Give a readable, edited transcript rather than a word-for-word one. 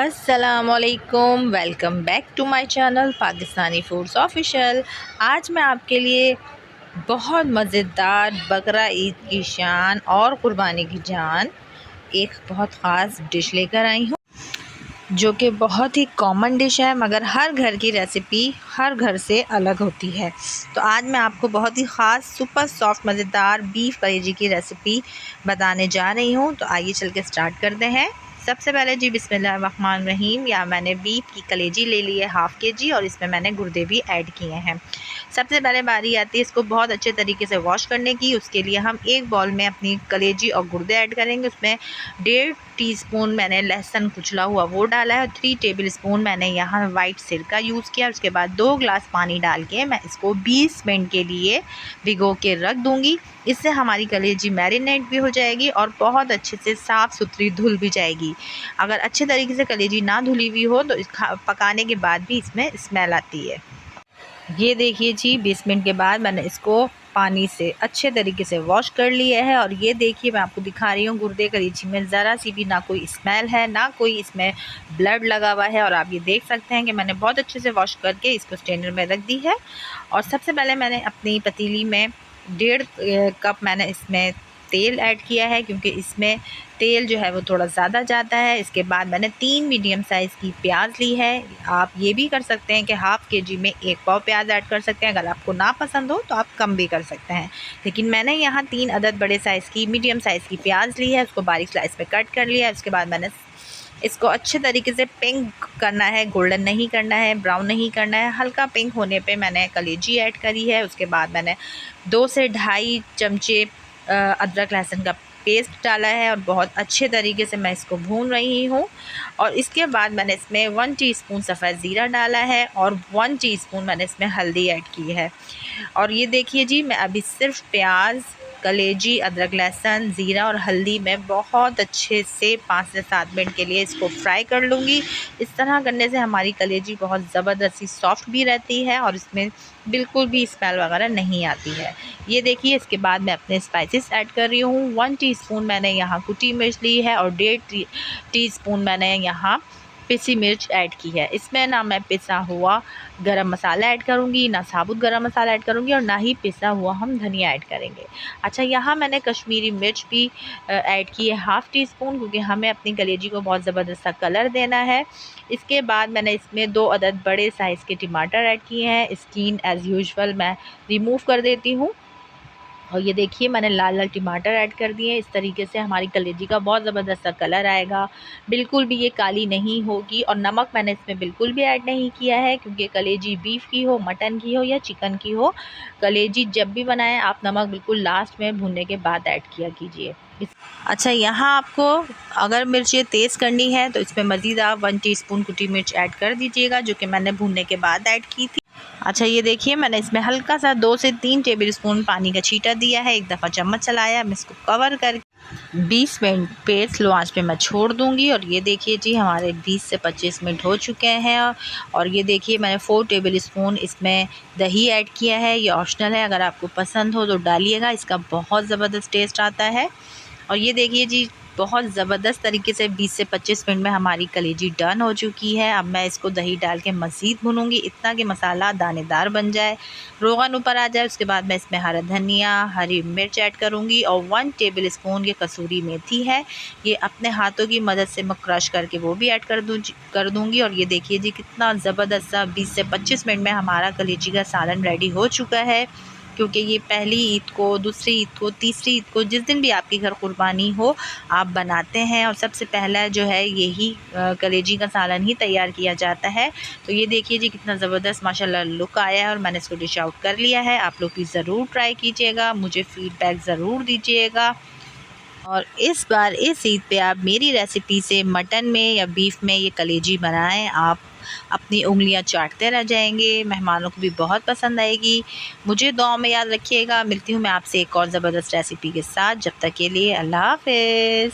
अस्सलामुअलैकुम, welcome back to my channel Pakistani foods official. आज मैं आपके लिए बहुत मज़ेदार बकरा ईद की शान और कुर्बानी की जान एक बहुत ख़ास डिश लेकर आई हूँ, जो कि बहुत ही कॉमन डिश है, मगर हर घर की रेसिपी हर घर से अलग होती है। तो आज मैं आपको बहुत ही ख़ास सुपर सॉफ्ट मज़ेदार बीफ कलेजी की रेसिपी बताने जा रही हूँ। तो आइए चल के स्टार्ट करते हैं। सबसे पहले जी बिस्मिल्लाहिर्रहमानिर्रहीम, या मैंने बीफ की कलेजी ले ली है हाफ़ केजी, और इसमें मैंने गुर्दे भी ऐड किए हैं। सबसे पहले बारी आती है इसको बहुत अच्छे तरीके से वॉश करने की। उसके लिए हम एक बाउल में अपनी कलेजी और गुर्दे ऐड करेंगे। उसमें 1.5 टीस्पून मैंने लहसुन कुचला हुआ वो डाला है, और 3 टेबल स्पून मैंने यहाँ वाइट सिरका यूज़ किया। उसके बाद 2 ग्लास पानी डाल के मैं इसको 20 मिनट के लिए भिगो के रख दूँगी। इससे हमारी कलेजी मैरिनेट भी हो जाएगी और बहुत अच्छे से साफ़ सुथरी धुल भी जाएगी। अगर अच्छे तरीके से कलेजी ना धुली हुई हो तो पकाने के बाद भी इसमें स्मेल आती है। ये देखिए जी, 20 मिनट के बाद मैंने इसको पानी से अच्छे तरीके से वॉश कर लिया है। और ये देखिए, मैं आपको दिखा रही हूँ गुर्दे कलेजी में ज़रा सी भी ना कोई स्मेल है, ना कोई इसमें ब्लड लगा हुआ है। और आप ये देख सकते हैं कि मैंने बहुत अच्छे से वॉश करके इसको स्ट्रेनर में रख दी है। और सबसे पहले मैंने अपनी पतीली में 1.5 कप मैंने इसमें तेल ऐड किया है, क्योंकि इसमें तेल जो है वो थोड़ा ज़्यादा जाता है। इसके बाद मैंने 3 मीडियम साइज़ की प्याज ली है। आप ये भी कर सकते हैं कि हाफ़ केजी में 1 पाव प्याज ऐड कर सकते हैं। अगर आपको ना पसंद हो तो आप कम भी कर सकते हैं, लेकिन मैंने यहाँ 3 अदद बड़े साइज़ की मीडियम साइज़ की प्याज ली है। उसको बारीक स्लाइस में कट कर लिया है। उसके बाद मैंने इसको अच्छे तरीके से पिंक करना है, गोल्डन नहीं करना है, ब्राउन नहीं करना है। हल्का पिंक होने पे मैंने कलेजी ऐड करी है। उसके बाद मैंने 2 से 2.5 चमचे अदरक लहसुन का पेस्ट डाला है, और बहुत अच्छे तरीके से मैं इसको भून रही हूँ। और इसके बाद मैंने इसमें 1 टीस्पून सफ़ेद ज़ीरा डाला है, और 1 टीस्पून मैंने इसमें हल्दी ऐड की है। और ये देखिए जी, मैं अभी सिर्फ प्याज, कलेजी, अदरक लहसुन, ज़ीरा और हल्दी में बहुत अच्छे से 5 से 7 मिनट के लिए इसको फ्राई कर लूँगी। इस तरह करने से हमारी कलेजी बहुत ज़बरदस्त सी सॉफ्ट भी रहती है, और इसमें बिल्कुल भी स्मेल वगैरह नहीं आती है। ये देखिए, इसके बाद मैं अपने स्पाइसेस ऐड कर रही हूँ। 1 टीस्पून मैंने यहाँ कुटी मिर्च ली है, और 1.5 टीस्पून मैंने यहाँ पिसी मिर्च ऐड की है। इसमें ना मैं पिसा हुआ गरम मसाला ऐड करूँगी, ना साबुत गरम मसाला ऐड करूँगी, और ना ही पिसा हुआ हम धनिया ऐड करेंगे। अच्छा, यहाँ मैंने कश्मीरी मिर्च भी ऐड की है हाफ़ टीस्पून, क्योंकि हमें अपनी कलेजी को बहुत ज़बरदस्त सा कलर देना है। इसके बाद मैंने इसमें 2 अदद बड़े साइज़ के टमाटर ऐड किए हैं। स्किन एज़ यूजुअल मैं रिमूव कर देती हूँ। और ये देखिए, मैंने लाल लाल टमाटर ऐड कर दिए। इस तरीके से हमारी कलेजी का बहुत ज़बरदस्त सा कलर आएगा, बिल्कुल भी ये काली नहीं होगी। और नमक मैंने इसमें बिल्कुल भी ऐड नहीं किया है, क्योंकि कलेजी बीफ की हो, मटन की हो या चिकन की हो, कलेजी जब भी बनाएं आप नमक बिल्कुल लास्ट में भूनने के बाद ऐड किया कीजिए। अच्छा, यहाँ आपको अगर मिर्चें तेज़ करनी है तो इसमें मज़ीद आप 1 टीस्पून कुटी मिर्च ऐड कर दीजिएगा, जो कि मैंने भूनने के बाद ऐड की थी। अच्छा, ये देखिए, मैंने इसमें हल्का सा 2 से 3 टेबल स्पून पानी का छींटा दिया है। एक दफ़ा चम्मच चलाया, मैं इसको कवर कर 20 मिनट पे स्लो आंच पे मैं छोड़ दूंगी। और ये देखिए जी, हमारे 20 से 25 मिनट हो चुके हैं। और ये देखिए, मैंने 4 टेबल स्पून इसमें दही ऐड किया है। ये ऑप्शनल है, अगर आपको पसंद हो तो डालिएगा, इसका बहुत ज़बरदस्त टेस्ट आता है। और ये देखिए जी, बहुत ज़बरदस्त तरीके से 20 से 25 मिनट में हमारी कलेजी डन हो चुकी है। अब मैं इसको दही डाल के मज़ीद भूनूंगी, इतना कि मसाला दानेदार बन जाए, रोगन ऊपर आ जाए। उसके बाद मैं इसमें हरा धनिया, हरी मिर्च ऐड करूंगी, और 1 टेबल स्पून ये कसूरी मेथी है, ये अपने हाथों की मदद से मैं क्रश करके वो भी ऐड कर दूँगी। और ये देखिए जी, कितना ज़बरदस्त सा 20 से 25 मिनट में हमारा कलेजी का सालन रेडी हो चुका है। क्योंकि ये पहली ईद को, दूसरी ईद को, तीसरी ईद को, जिस दिन भी आपके घर कुर्बानी हो आप बनाते हैं, और सबसे पहला जो है यही कलेजी का सालन ही तैयार किया जाता है। तो ये देखिए जी, कितना ज़बरदस्त माशाल्लाह लुक आया है, और मैंने इसको डिश आउट कर लिया है। आप लोग भी ज़रूर ट्राई कीजिएगा, मुझे फ़ीडबैक ज़रूर दीजिएगा। और इस बार इस ईद पे आप मेरी रेसिपी से मटन में या बीफ में ये कलेजी बनाएं, आप अपनी उंगलियां चाटते रह जाएंगे। मेहमानों को भी बहुत पसंद आएगी। मुझे दुआ में याद रखिएगा। मिलती हूँ मैं आपसे एक और ज़बरदस्त रेसिपी के साथ। जब तक के लिए अल्लाह हाफ़िज़।